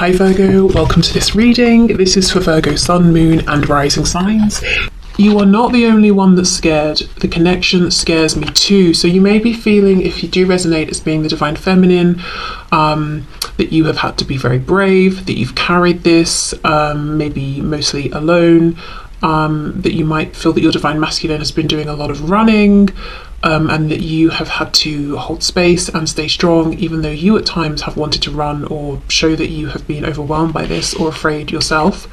Hi Virgo, welcome to this reading. This is for Virgo Sun, Moon and Rising signs. You are not the only one that's scared. The connection scares me too. So you may be feeling, if you do resonate as being the Divine Feminine, that you have had to be very brave, that you've carried this, maybe mostly alone, that you might feel that your Divine Masculine has been doing a lot of running, and that you have had to hold space and stay strong, even though you at times have wanted to run or show that you have been overwhelmed by this or afraid yourself.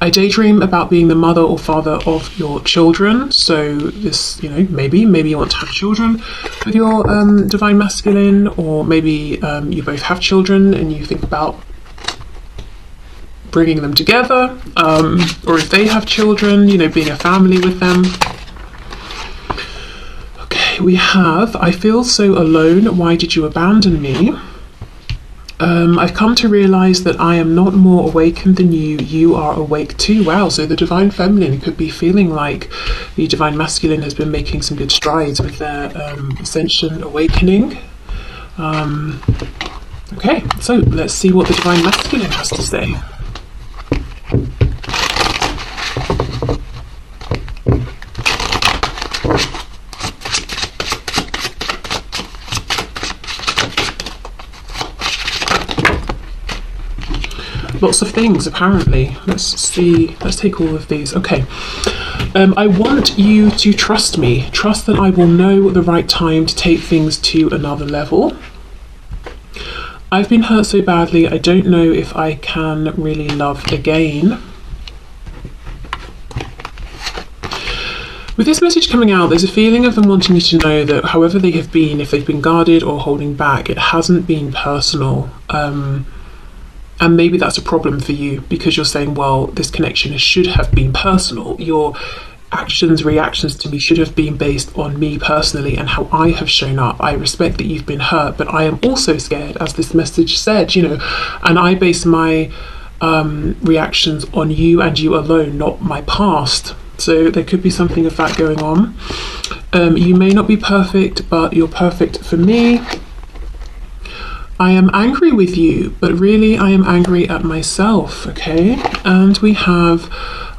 I daydream about being the mother or father of your children. So this, maybe you want to have children with your Divine Masculine, or maybe you both have children and you think about bringing them together, or if they have children, being a family with them. We have, I feel so alone, why did you abandon me? I've come to realise that I am not more awakened than you, you are awake too. Wow, so the Divine Feminine could be feeling like the Divine Masculine has been making some good strides with their ascension awakening. Okay, so let's see what the Divine Masculine has to say. Lots of things, apparently. Let's take all of these. Okay. I want you to trust me. Trust that I will know the right time to take things to another level. I've been hurt so badly, I don't know if I can really love again. With this message coming out, there's a feeling of them wanting you to know that however they have been, if they've been guarded or holding back, it hasn't been personal. And maybe that's a problem for you because you're saying, well, this connection should have been personal. Your actions, reactions to me should have been based on me personally and how I have shown up. I respect that you've been hurt, but I am also scared, as this message said, and I base my reactions on you and you alone, not my past. So there could be something of that going on. You may not be perfect, but you're perfect for me. I am angry with you, but really I am angry at myself, okay? And we have,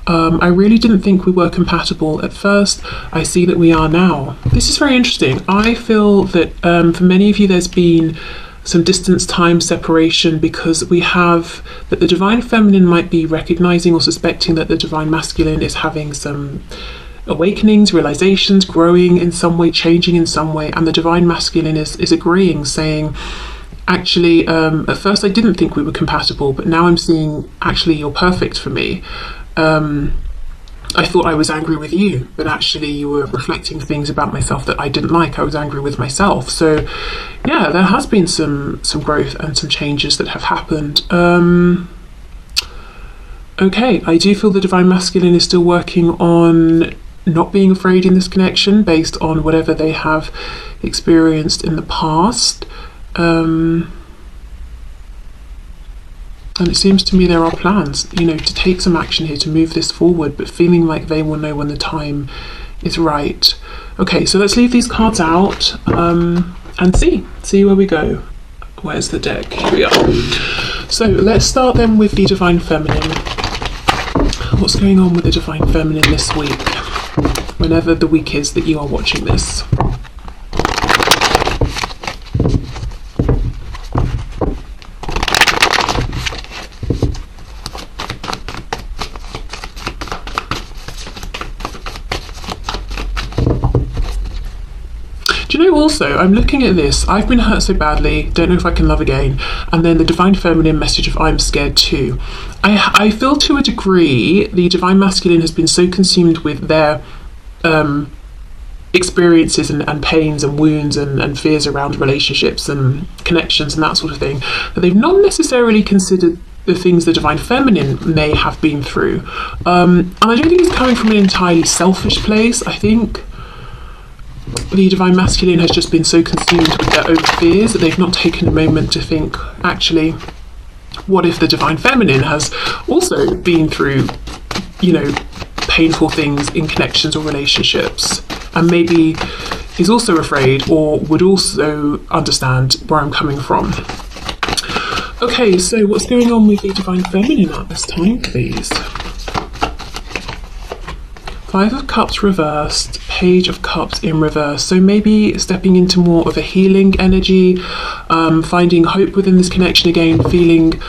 I really didn't think we were compatible at first. I see that we are now. This is very interesting. I feel that for many of you there's been some distance, time, separation, because we have that the Divine Feminine might be recognizing or suspecting that the Divine Masculine is having some awakenings, realizations, growing in some way, changing in some way, and the Divine Masculine is agreeing, saying, actually, at first I didn't think we were compatible, but now I'm seeing, actually, you're perfect for me. I thought I was angry with you, but actually you were reflecting things about myself that I didn't like. I was angry with myself. So yeah, there has been some growth and some changes that have happened. Okay, I do feel the Divine Masculine is still working on not being afraid in this connection based on whatever they have experienced in the past. And it seems to me there are plans, to take some action here, to move this forward, but feeling like they will know when the time is right. Okay, so let's leave these cards out and see where we go. Where's the deck? Here we are. So let's start then with the Divine Feminine. What's going on with the Divine Feminine this week, whenever the week is that you are watching this? Also, I'm looking at this, I've been hurt so badly, don't know if I can love again, and then the Divine Feminine message of I'm scared too. I feel to a degree the Divine Masculine has been so consumed with their experiences and pains and wounds and fears around relationships and connections and that sort of thing, that they've not necessarily considered the things the Divine Feminine may have been through. And I don't think it's coming from an entirely selfish place. I think the Divine Masculine has just been so consumed with their own fears that they've not taken a moment to think, actually, what if the Divine Feminine has also been through, painful things in connections or relationships, and maybe is also afraid or would also understand where I'm coming from. Okay, so what's going on with the Divine Feminine at this time, please? Five of Cups reversed, Page of Cups in reverse. So maybe stepping into more of a healing energy, finding hope within this connection again, feeling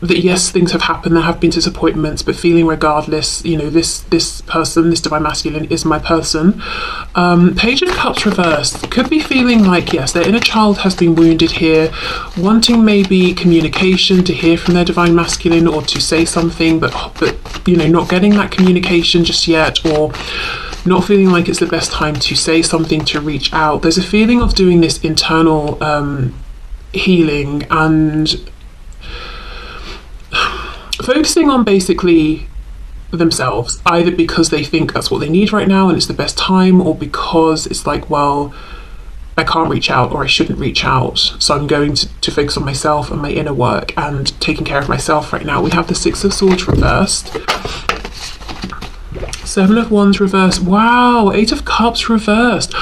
that yes, things have happened, there have been disappointments, but feeling regardless, you know, this person, this Divine Masculine is my person. Page of Cups reversed could be feeling like, yes, their inner child has been wounded here, wanting maybe communication, to hear from their Divine Masculine or to say something, but you know, not getting that communication just yet, or not feeling like it's the best time to say something, to reach out. There's a feeling of doing this internal healing and focusing on basically themselves, either because they think that's what they need right now and it's the best time, or because it's like, well, I can't reach out or I shouldn't reach out, so I'm going to focus on myself and my inner work and taking care of myself right now. We have the Six of Swords reversed, Seven of Wands reversed, wow, Eight of Cups reversed.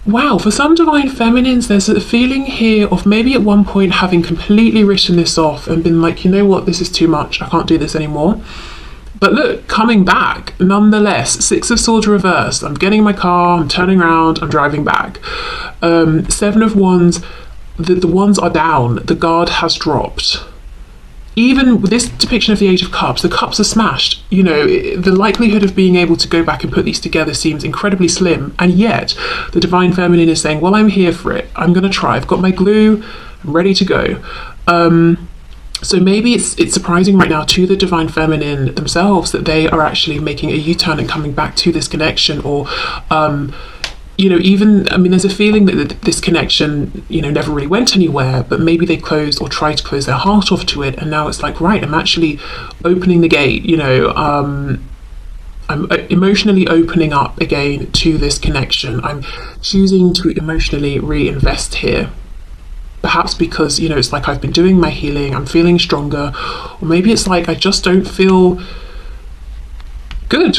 Wow, for some Divine Feminines, there's a feeling here of maybe at one point having completely written this off and been like, you know what, this is too much, I can't do this anymore. But look, coming back, nonetheless, Six of Swords reversed. I'm getting in my car, I'm turning around, I'm driving back. Seven of Wands, the wands are down, the guard has dropped. Even with this depiction of the Age of Cups, the cups are smashed. You know, the likelihood of being able to go back and put these together seems incredibly slim. And yet, the Divine Feminine is saying, well, I'm here for it. I'm going to try. I've got my glue. I'm ready to go. So maybe it's surprising right now to the Divine Feminine themselves that they are actually making a U-turn and coming back to this connection, or you know, even, I mean, there's a feeling that this connection, you know, never really went anywhere, but maybe they closed or tried to close their heart off to it, and now it's like, right, I'm actually opening the gate, you know, I'm emotionally opening up again to this connection. I'm choosing to emotionally reinvest here. Perhaps because, you know, it's like I've been doing my healing, I'm feeling stronger, or maybe it's like I just don't feel good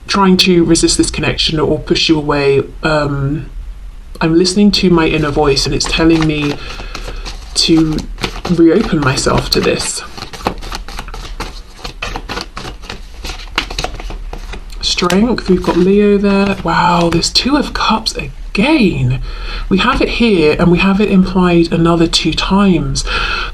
trying to resist this connection or push you away. I'm listening to my inner voice and it's telling me to reopen myself to this. Strength, we've got Leo there. Wow, there's Two of Cups again. We have it here and we have it implied another 2 times.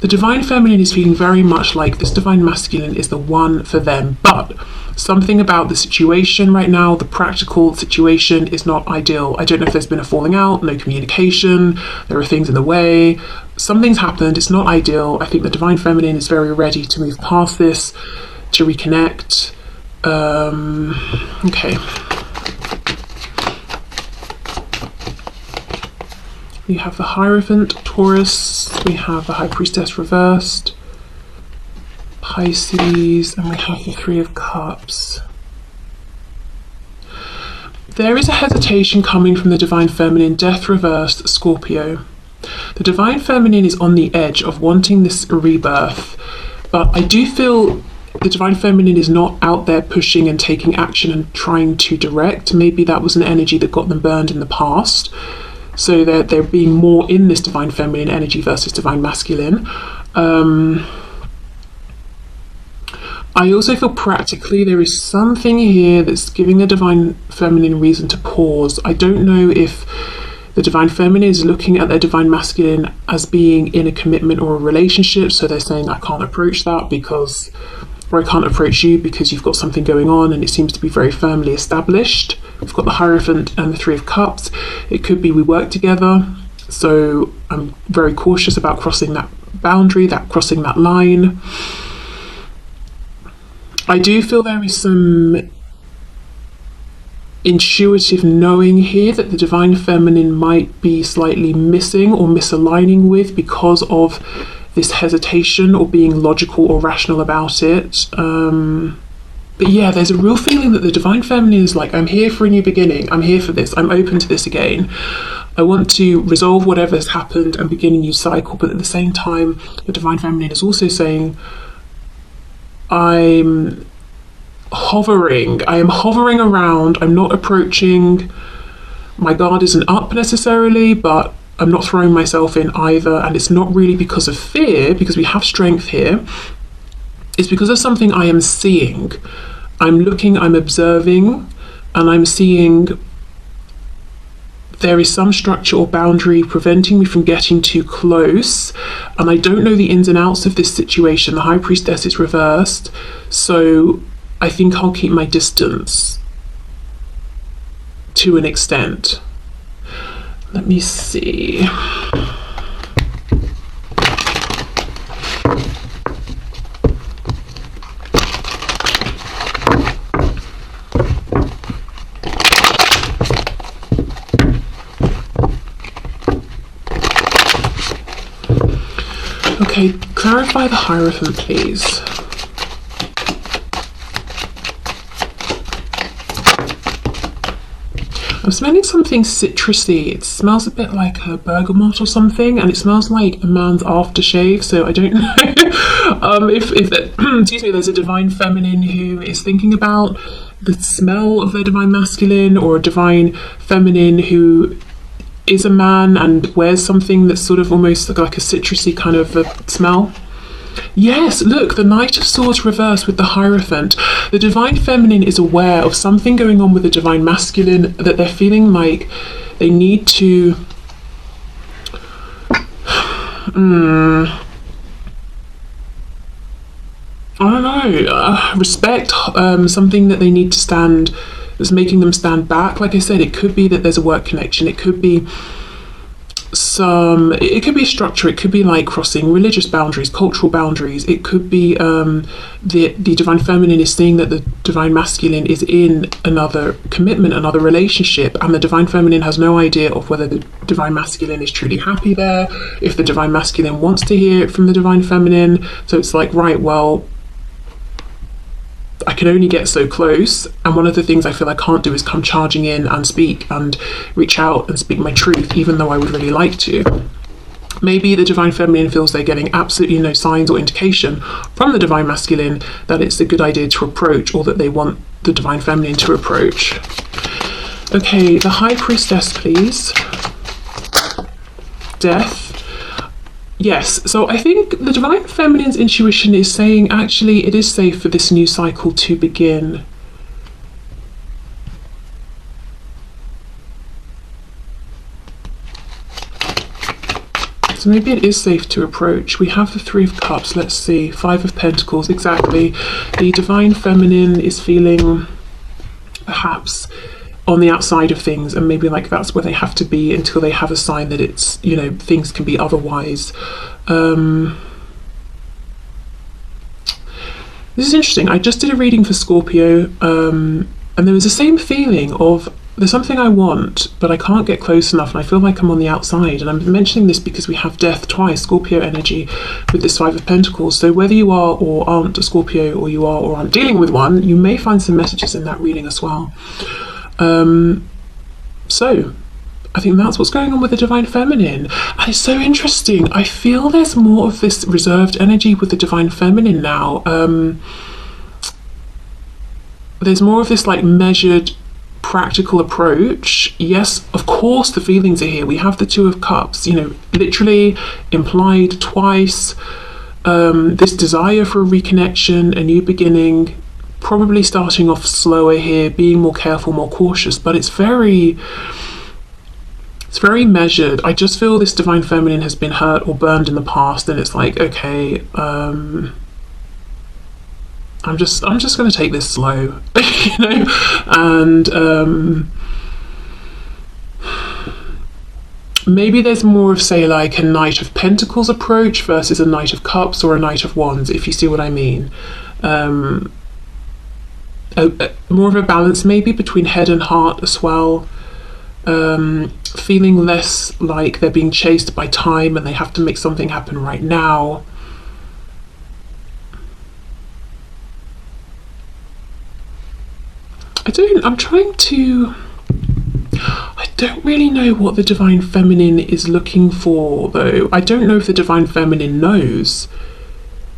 The Divine Feminine is feeling very much like this Divine Masculine is the one for them, but something about the situation right now, the practical situation, is not ideal. I don't know if there's been a falling out, no communication, there are things in the way, something's happened, it's not ideal. I think the Divine Feminine is very ready to move past this, to reconnect. Okay. We have the Hierophant, Taurus, we have the High Priestess reversed, Pisces, and we have the Three of Cups. There is a hesitation coming from the Divine Feminine, Death reversed, Scorpio. The Divine Feminine is on the edge of wanting this rebirth, but I do feel the Divine Feminine is not out there pushing and taking action and trying to direct. Maybe that was an energy that got them burned in the past. So they're being more in this Divine Feminine energy versus Divine Masculine. I also feel practically there is something here that's giving the Divine Feminine reason to pause. I don't know if the Divine Feminine is looking at their Divine Masculine as being in a commitment or a relationship. So they're saying, I can't approach that because, or I can't approach you because you've got something going on and it seems to be very firmly established. We've got the Hierophant and the Three of Cups. It could be we work together. So I'm very cautious about crossing that boundary, crossing that line. I do feel there is some intuitive knowing here that the Divine Feminine might be slightly missing or misaligning with because of this hesitation or being logical or rational about it. But yeah, there's a real feeling that the Divine Feminine is like, I'm here for a new beginning, I'm here for this, I'm open to this again. I want to resolve whatever's happened and begin a new cycle, but at the same time, the Divine Feminine is also saying, I am hovering around, I'm not approaching, my guard isn't up necessarily, but I'm not throwing myself in either, and it's not really because of fear, because we have strength here. It's because of something I am seeing. I'm looking, I'm observing, and I'm seeing there is some structure or boundary preventing me from getting too close, and I don't know the ins and outs of this situation. The High Priestess is reversed, so I think I'll keep my distance to an extent. Let me see. Okay, clarify the Hierophant, please. I'm smelling something citrusy. It smells a bit like a bergamot or something, and it smells like a man's aftershave, so I don't know if excuse me, there's a divine feminine who is thinking about the smell of their divine masculine, or a divine feminine who is a man and wears something that's sort of almost like a citrusy kind of a smell. Yes, look, the Knight of Swords reversed with the Hierophant. The divine feminine is aware of something going on with the divine masculine, that they're feeling like they need to I don't know, respect something that they need to stand, that's making them stand back. Like I said, it could be that there's a work connection, it could be it could be structure, it could be like crossing religious boundaries, cultural boundaries, it could be the divine feminine is seeing that the divine masculine is in another commitment, another relationship, and the divine feminine has no idea of whether the divine masculine is truly happy there, if the divine masculine wants to hear it from the divine feminine. So it's like, right, well, I can only get so close, and one of the things I feel I can't do is come charging in and speak and reach out and speak my truth, even though I would really like to. Maybe the divine feminine feels they're getting absolutely no signs or indication from the divine masculine that it's a good idea to approach, or that they want the divine feminine to approach. Okay, the High Priestess, please. Death. Yes, so I think the divine feminine's intuition is saying, actually, it is safe for this new cycle to begin. So maybe it is safe to approach. We have the Three of Cups, let's see, Five of Pentacles, exactly. The divine feminine is feeling perhaps on the outside of things, and maybe like that's where they have to be until they have a sign that it's, you know, things can be otherwise. This is interesting. I just did a reading for Scorpio, and there was the same feeling of there's something I want, but I can't get close enough, and I feel like I'm on the outside. And I'm mentioning this because we have death twice, Scorpio energy, with this Five of Pentacles. So whether you are or aren't a Scorpio, or you are or aren't dealing with one, you may find some messages in that reading as well. So I think that's what's going on with the divine feminine, and it's so interesting. I feel there's more of this reserved energy with the divine feminine now. There's more of this like measured, practical approach. Yes, of course the feelings are here. We have the Two of Cups, you know, literally implied twice. This desire for a reconnection, a new beginning, probably starting off slower here, being more careful, more cautious, but it's very measured. I just feel this divine feminine has been hurt or burned in the past, and it's like, okay, I'm just going to take this slow, you know, and maybe there's more of, say, like a Knight of Pentacles approach versus a Knight of Cups or a Knight of Wands, if you see what I mean. More of a balance maybe between head and heart as well. Feeling less like they're being chased by time and they have to make something happen right now. I don't really know what the divine feminine is looking for, though. I don't know if the divine feminine knows,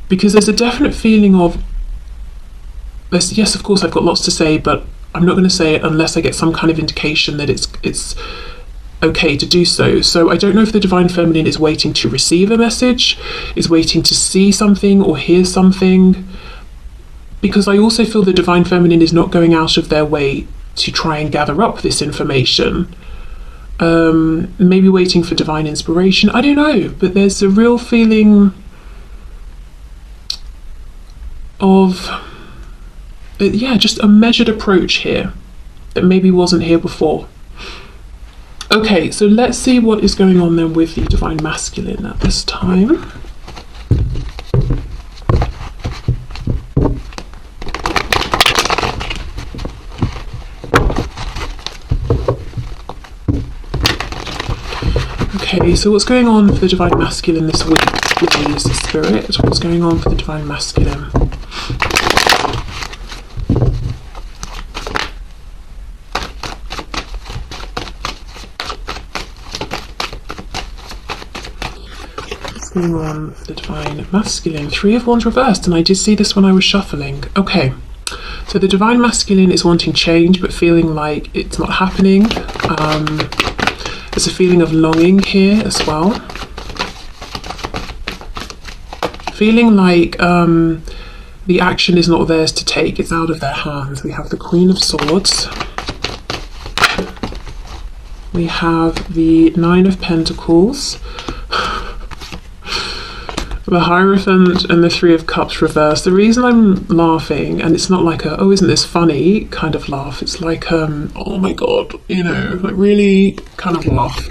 because there's a definite feeling of, yes, of course I've got lots to say, but I'm not going to say it unless I get some kind of indication that it's okay to do so. So I don't know if the divine feminine is waiting to receive a message, is waiting to see something or hear something, because I also feel the divine feminine is not going out of their way to try and gather up this information. Maybe waiting for divine inspiration, I don't know, but there's a real feeling of just a measured approach here that maybe wasn't here before. Okay, so let's see what is going on then with the divine masculine at this time. Okay, so what's going on for the divine masculine this week, please, Spirit? What's going on for the divine masculine? What's going on for the divine masculine? Three of Wands reversed, and I did see this when I was shuffling. Okay, so the divine masculine is wanting change, but feeling like it's not happening. There's a feeling of longing here as well. Feeling like the action is not theirs to take, it's out of their hands. We have the Queen of Swords. We have the Nine of Pentacles. The Hierophant and the Three of Cups reversed. The reason I'm laughing, and it's not like a, oh, isn't this funny kind of laugh. It's like, oh my God, you know, like really kind of laugh.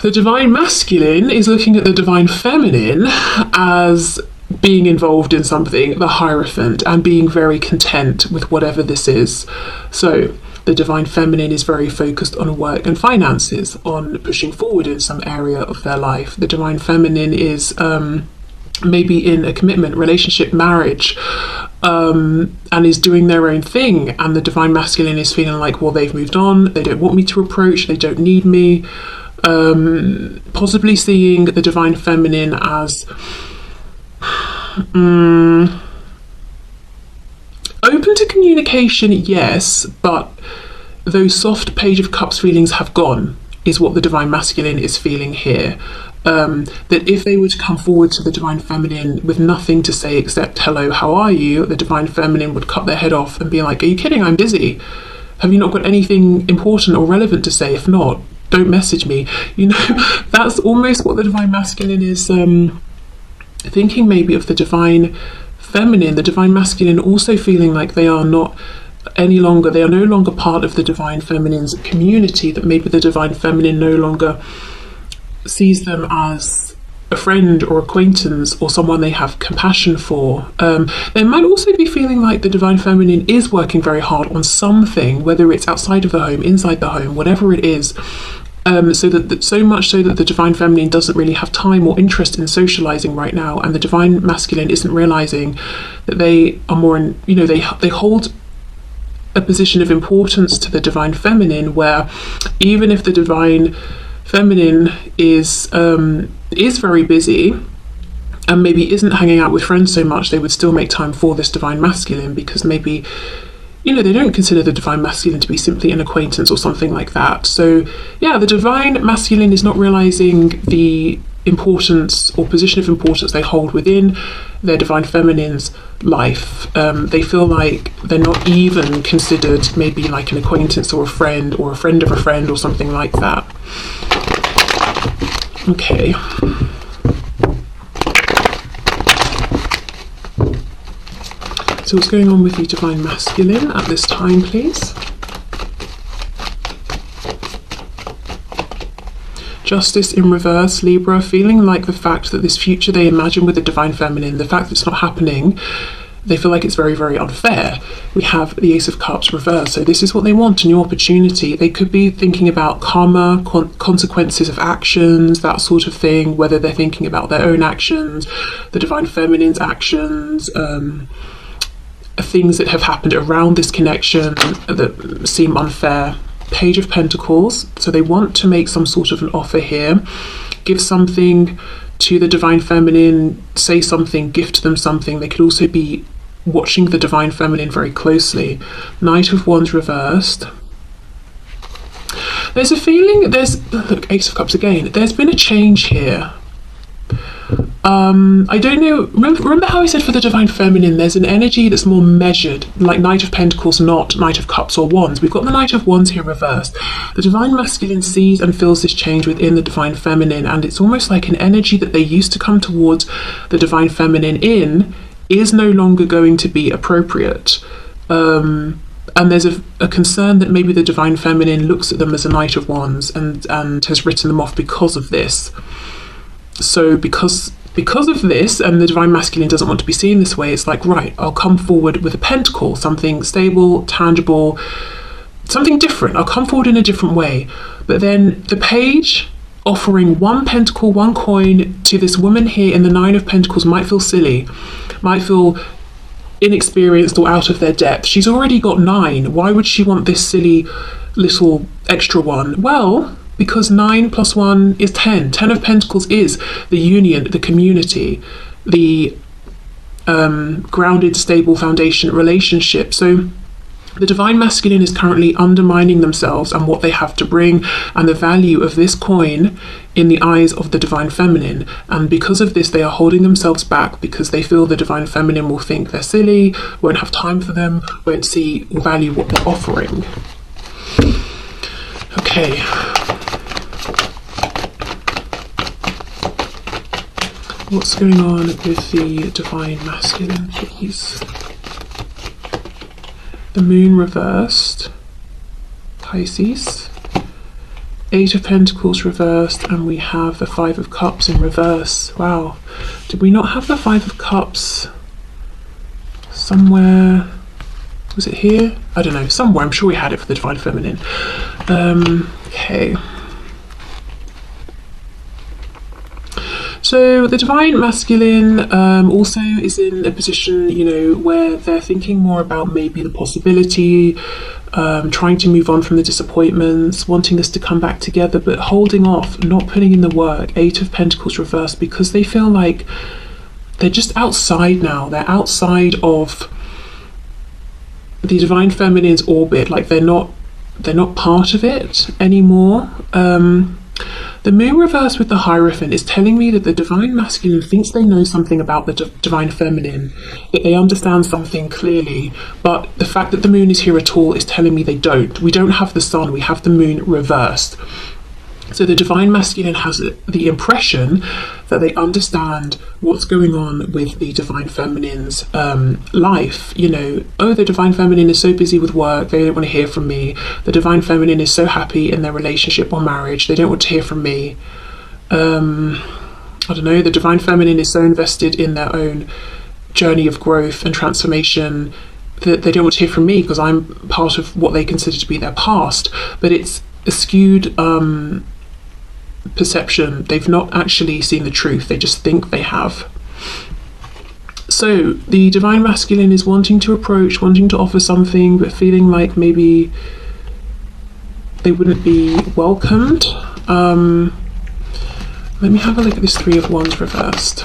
The divine masculine is looking at the divine feminine as being involved in something, the Hierophant, and being very content with whatever this is. So the divine feminine is very focused on work and finances, on pushing forward in some area of their life. The divine feminine is maybe in a commitment, relationship, marriage, and is doing their own thing. And the divine masculine is feeling like, well, they've moved on, they don't want me to approach, they don't need me. Possibly seeing the divine feminine as open to communication, yes, but those soft Page of Cups feelings have gone, is what the divine masculine is feeling here. That if they were to come forward to the divine feminine with nothing to say except, hello, how are you? The divine feminine would cut their head off and be like, are you kidding? I'm busy. Have you not got anything important or relevant to say? If not, don't message me. You know, that's almost what the divine masculine is thinking maybe of the divine feminine. The divine masculine also feeling like they are not any longer, they are no longer part of the divine feminine's community, that maybe the divine feminine no longer sees them as a friend or acquaintance or someone they have compassion for. They might also be feeling like the divine feminine is working very hard on something, whether it's outside of the home, inside the home, whatever it is. So much so that the divine feminine doesn't really have time or interest in socializing right now, and the divine masculine isn't realizing that they are more in, you know, they hold a position of importance to the divine feminine, where even if the divine feminine is very busy and maybe isn't hanging out with friends so much, they would still make time for this divine masculine, because maybe, you know, they don't consider the divine masculine to be simply an acquaintance or something like that. So yeah, the divine masculine is not realizing the importance or position of importance they hold within their divine feminine's life. They feel like they're not even considered maybe like an acquaintance or a friend of a friend or something like that. Okay. So what's going on with the divine masculine at this time, please? Justice in reverse, Libra, feeling like the fact that this future they imagine with the divine feminine, the fact that it's not happening, they feel like it's very, very unfair. We have the Ace of Cups reversed. So this is what they want, a new opportunity. They could be thinking about karma, consequences of actions, that sort of thing, whether they're thinking about their own actions, the divine feminine's actions, things that have happened around this connection that seem unfair. Page of Pentacles. So they want to make some sort of an offer here, give something to the divine feminine, say something, gift them something. They could also be watching the divine feminine very closely. Knight of Wands reversed. There's a feeling, look, Ace of Cups again, there's been a change here. I don't know, remember how I said for the Divine Feminine there's an energy that's more measured, like Knight of Pentacles, not Knight of Cups or Wands. We've got the Knight of Wands here reversed. The Divine Masculine sees and feels this change within the Divine Feminine, and it's almost like an energy that they used to come towards the Divine Feminine in is no longer going to be appropriate. And there's a concern that maybe the Divine Feminine looks at them as a Knight of Wands and has written them off because of this. So because of this, and the Divine Masculine doesn't want to be seen this way, it's like, right, I'll come forward with a pentacle, something stable, tangible, something different. I'll come forward in a different way. But then the page offering one pentacle, one coin to this woman here in the Nine of Pentacles might feel silly, might feel inexperienced or out of their depth. She's already got 9. Why would she want this silly little extra one? Well, because 9 plus 1 is 10. 10 of Pentacles is the union, the community, the grounded, stable foundation relationship. So the Divine Masculine is currently undermining themselves and what they have to bring and the value of this coin in the eyes of the Divine Feminine. And because of this, they are holding themselves back because they feel the Divine Feminine will think they're silly, won't have time for them, won't see or value what they're offering. Okay. What's going on with the Divine Masculine, please? The Moon reversed, Pisces. 8 of Pentacles reversed, and we have the 5 of Cups in reverse. Wow. Did we not have the 5 of Cups somewhere? Was it here? I don't know. Somewhere. I'm sure we had it for the Divine Feminine. Okay. So the Divine Masculine also is in a position, you know, where they're thinking more about maybe the possibility, trying to move on from the disappointments, wanting this to come back together, but holding off, not putting in the work. 8 of Pentacles reversed, because they feel like they're just outside now. They're outside of the Divine Feminine's orbit. Like they're not part of it anymore. The Moon reverse with the Hierophant is telling me that the Divine Masculine thinks they know something about the Divine Feminine, that they understand something clearly, but the fact that the Moon is here at all is telling me they don't. We don't have the Sun, we have the Moon reversed. So the Divine Masculine has the impression that they understand what's going on with the Divine Feminine's life. You know, oh, the Divine Feminine is so busy with work, they don't want to hear from me. The Divine Feminine is so happy in their relationship or marriage, they don't want to hear from me. I don't know, the Divine Feminine is so invested in their own journey of growth and transformation that they don't want to hear from me because I'm part of what they consider to be their past. But it's a skewed perception. They've not actually seen the truth, they just think they have. So the Divine Masculine is wanting to approach, wanting to offer something, but feeling like maybe they wouldn't be welcomed. Let me have a look at this 3 of Wands reversed.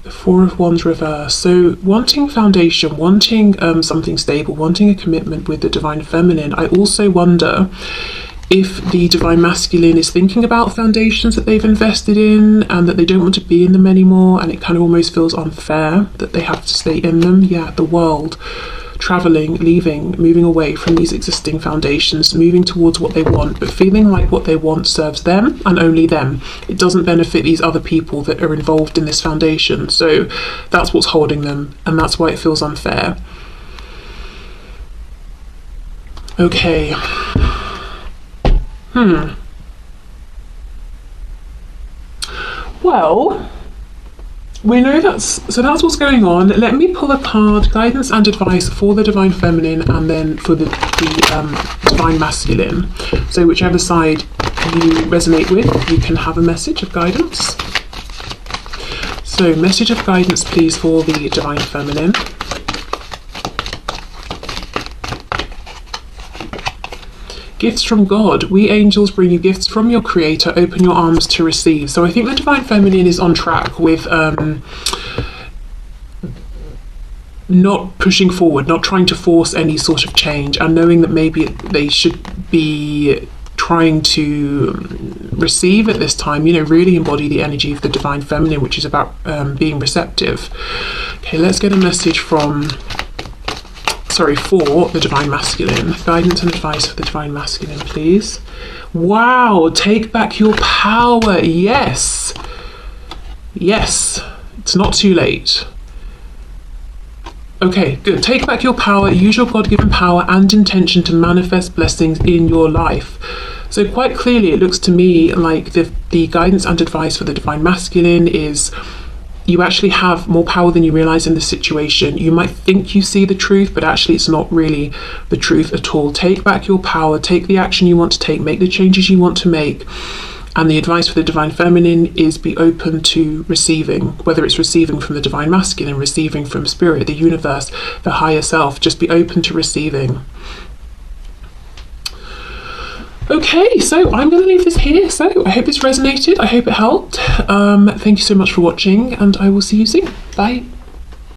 The 4 of Wands reversed. So wanting foundation, wanting something stable, wanting a commitment with the Divine Feminine. I also wonder if the Divine Masculine is thinking about foundations that they've invested in and that they don't want to be in them anymore, and it kind of almost feels unfair that they have to stay in them. Yeah, the world. Traveling, leaving, moving away from these existing foundations, moving towards what they want, but feeling like what they want serves them and only them. It doesn't benefit these other people that are involved in this foundation. So that's what's holding them, and that's why it feels unfair. Okay. Well, we know that's what's going on. Let me pull a card, guidance and advice for the Divine Feminine and then for the Divine Masculine. So whichever side you resonate with, you can have a message of guidance. So message of guidance, please, for the Divine Feminine. Gifts from God. We angels bring you gifts from your creator. Open your arms to receive. So I think the Divine Feminine is on track with not pushing forward, not trying to force any sort of change, and knowing that maybe they should be trying to receive at this time, really embody the energy of the divine feminine, which is about being receptive. Okay, let's get a message for the divine masculine. Guidance and advice for the divine masculine, please. Wow, take back your power. Yes, it's not too late. Okay, good. Take back your power, use your God-given power and intention to manifest blessings in your life. So quite clearly, it looks to me like the guidance and advice for the divine masculine is you actually have more power than you realize in this situation. You might think you see the truth, but actually it's not really the truth at all. Take back your power, take the action you want to take, make the changes you want to make. And the advice for the divine feminine is be open to receiving, whether it's receiving from the divine masculine, receiving from spirit, the universe, the higher self. Just be open to receiving. Okay, so I'm going to leave this here. So I hope this resonated. I hope it helped. Thank you so much for watching, and I will see you soon. Bye.